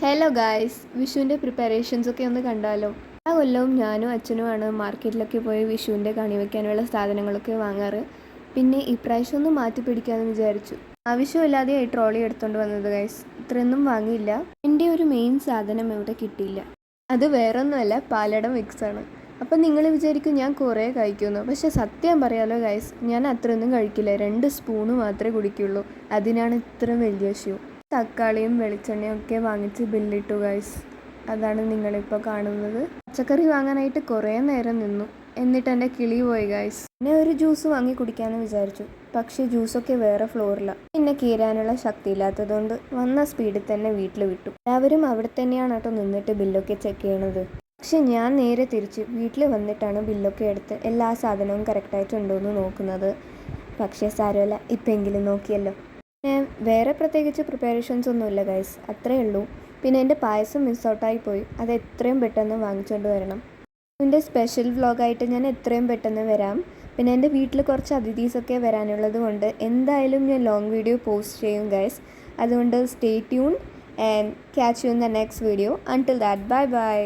Hello guys, വിഷുവിൻ്റെ പ്രിപ്പറേഷൻസൊക്കെ ഒന്ന് കണ്ടാലോ. ആ കൊല്ലവും ഞാനും അച്ഛനുമാണ് മാർക്കറ്റിലൊക്കെ പോയി വിഷുവിൻ്റെ കണി വയ്ക്കാനുള്ള സാധനങ്ങളൊക്കെ വാങ്ങാറ്. പിന്നെ ഇപ്രാവശ്യം ഒന്ന് മാറ്റി പിടിക്കാമെന്ന് വിചാരിച്ചു. ആവശ്യമില്ലാതെ ട്രോളി എടുത്തുകൊണ്ട് വന്നത് ഗൈസ്. ഇത്രയൊന്നും വാങ്ങിയില്ല. എൻ്റെ ഒരു മെയിൻ സാധനം ഇവിടെ കിട്ടിയില്ല. അത് വേറൊന്നുമല്ല, പാലട മിക്സാണ്. അപ്പം നിങ്ങൾ വിചാരിക്കും ഞാൻ കുറേ കഴിക്കുമെന്ന്. പക്ഷെ സത്യം പറയാലോ ഗൈസ്, ഞാൻ അത്രയൊന്നും കഴിക്കില്ല. 2 സ്പൂണ് മാത്രമേ കുടിക്കുള്ളൂ. അതിനാണ് ഇത്രയും വലിയ ഇഷ്യൂ. തക്കാളിയും വെളിച്ചെണ്ണയും ഒക്കെ വാങ്ങിച്ച് ബില്ലിട്ടു ഗൈസ്. അതാണ് നിങ്ങളിപ്പോൾ കാണുന്നത്. പച്ചക്കറി വാങ്ങാനായിട്ട് കുറേ നേരം നിന്നു. എന്നിട്ട് എൻ്റെ കിളി പോയി ഗൈസ്. പിന്നെ ഒരു ജ്യൂസ് വാങ്ങി കുടിക്കാമെന്ന് വിചാരിച്ചു. പക്ഷേ ജ്യൂസൊക്കെ വേറെ ഫ്ലോറിലാണ്. പിന്നെ കീറാനുള്ള ശക്തി ഇല്ലാത്തതുകൊണ്ട് വന്ന സ്പീഡിൽ തന്നെ വീട്ടിൽ വിട്ടു. എല്ലാവരും അവിടെ തന്നെയാണ് കേട്ടോ നിന്നിട്ട് ബില്ലൊക്കെ ചെക്ക് ചെയ്യണത്. പക്ഷെ ഞാൻ നേരെ തിരിച്ച് വീട്ടിൽ വന്നിട്ടാണ് ബില്ലൊക്കെ എടുത്ത് എല്ലാ സാധനവും കറക്റ്റായിട്ടുണ്ടോ എന്ന് നോക്കുന്നത്. പക്ഷേ സാരമില്ല, ഇപ്പെങ്കിലും നോക്കിയല്ലോ. പിന്നെ വേറെ പ്രത്യേകിച്ച് പ്രിപ്പറേഷൻസ് ഒന്നുമില്ല ഗൈസ്, അത്രയേ ഉള്ളൂ. പിന്നെ എൻ്റെ പായസം മിസ് ഔട്ടായി പോയി. അത് എത്രയും പെട്ടെന്ന് വാങ്ങിച്ചുകൊണ്ട് വരണം. ഇതിൻ്റെ സ്പെഷ്യൽ വ്ളോഗായിട്ട് ഞാൻ എത്രയും പെട്ടെന്ന് വരാം. പിന്നെ എൻ്റെ വീട്ടിൽ കുറച്ച് അതിഥീസൊക്കെ വരാനുള്ളത് കൊണ്ട് എന്തായാലും ഞാൻ ലോങ് വീഡിയോ പോസ്റ്റ് ചെയ്യും ഗൈസ്. അതുകൊണ്ട് stay tune and catch you in the next video. Until that, bye bye.